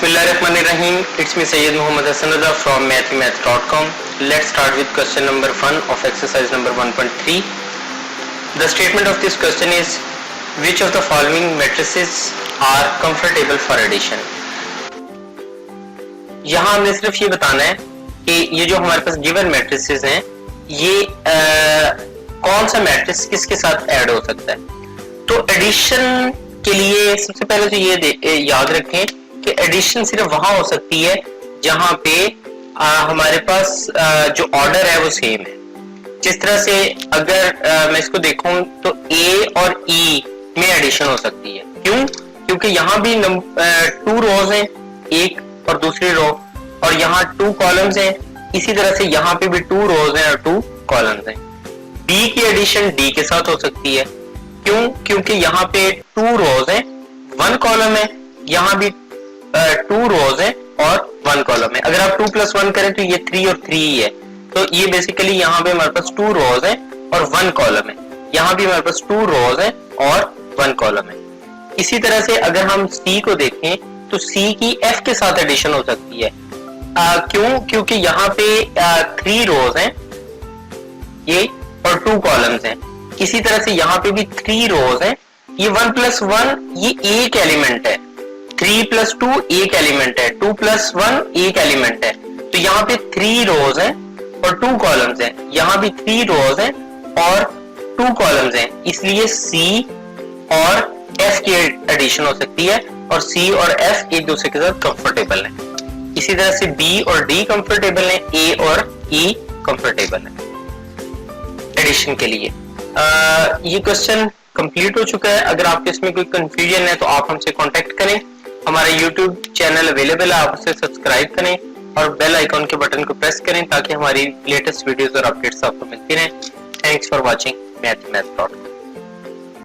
Bismillahirrahmanirrahim. It's me Sayyid Muhammad Hassan Raza from mathemath.com. Let's start with question number 1 of exercise number 1.3. The statement of this question is, which of the following matrices are comfortable for addition? यहाँ हमें सिर्फ ये बताना है कि ये जो हमारे पास गिवन मैट्रिसेस हैं ये कौन सा मैट्रिक्स किसके साथ ऐड हो सकता है। तो एडिशन के लिए सबसे पहले तो ये याद रखें कि एडिशन सिर्फ वहां हो सकती है जहां पे हमारे पास जो ऑर्डर है वो सेम है। जिस तरह से अगर मैं इसको देखूं तो ए और ई में एडिशन हो सकती है। क्यों? क्योंकि यहाँ भी 2 रोज हैं, एक और दूसरी रो, और यहाँ 2 कॉलम्स हैं। इसी तरह से यहाँ पे भी 2 रोज हैं और 2 कॉलम्स हैं। बी की एडिशन डी के साथ हो सकती है। क्यों? क्योंकि यहाँ पे 2 रोज हैं, 1 कॉलम है। यहाँ भी 2 रोज है और 1 कॉलम है। अगर आप 2 + 1 करें तो ये 3 और 3 ही है। तो ये बेसिकली यहाँ पे हमारे पास 2 रोज है और 1 कॉलम है। यहाँ भी हमारे पास 2 रोज है और 1 कॉलम है। इसी तरह से अगर हम सी को देखें तो सी की एफ के साथ एडिशन हो सकती है। क्यों? क्योंकि यहाँ पे 3 रोज हैं ये और 2 कॉलम्स हैं। इसी तरह से यहाँ पे भी 3 रोज हैं। ये 1 + 1 ये एक एलिमेंट है, 3 + 2 एक एलिमेंट है, 2 + 1 एक एलिमेंट है। तो यहाँ पे 3 रोज हैं और 2 कॉलम्स हैं। यहाँ भी 3 रोज हैं और 2 कॉलम्स हैं। इसलिए सी और एफ की एडिशन हो सकती है और सी और एफ एक दूसरे के साथ कंफर्टेबल है। इसी तरह से बी और डी कंफर्टेबल है, ए और ई कंफर्टेबल है एडिशन के लिए। ये क्वेश्चन कंप्लीट हो चुका है। अगर आपके इसमें कोई कंफ्यूजन है तो आप हमसे कांटेक्ट करें। हमारा YouTube चैनल अवेलेबल है, आप उसे सब्सक्राइब करें और बेल आइकॉन के बटन को प्रेस करें ताकि हमारी लेटेस्ट वीडियोस और अपडेट्स आपको मिलती रहें। Thanks for watching mathemath.com।